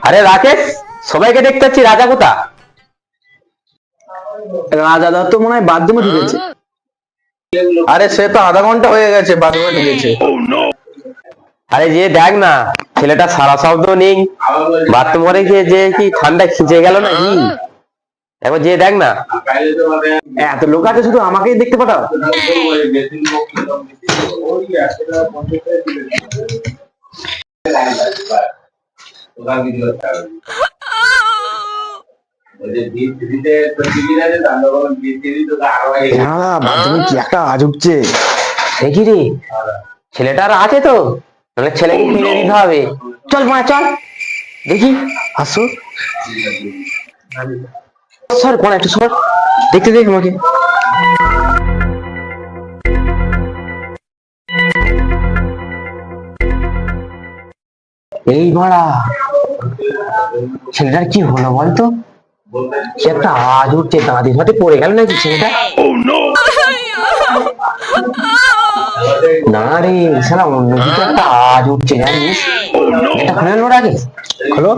আরে রাকেশ, সবাইকে দেখতে পাচ্ছি, রাজা কোথা? রাজা দত্ত মনে হয় বাথরুমে ঢুকেছে। আরে সে তো আধা ঘন্টা হয়ে গেছে বাথরুমে ঢুকেছে। আরে যে দেখ না, ছেলেটা সারা শব্দ নেই, বাথরুম করে গিয়ে যে কি ঠান্ডা খিচে গেল না কি? একবার যে দেখ না। এত লোক আছে, শুধু আমাকেই দেখতে পাঠাও। বাথরুমে কি একটা আওয়াজ উঠছে। দেখি রে, ছেলেটা আর আছে তো? মানে ছেলেকে কিনে দিতে হবে। চল মা চল দেখি। আসো। সর কোন একটু সর, দেখতে দেখ আমাকে। এই মারা, ছেলেটার কি হলো বলতো? সে একটা আওয়াজ উঠছে, দাঁড়ি মাঠে পড়ে গেল নাকি ছেলেটা? না রে, সালা অন্য দিকে একটা আওয়াজ উঠছে জানিস। এটা খুলে নেওয়ার আগে খোলো।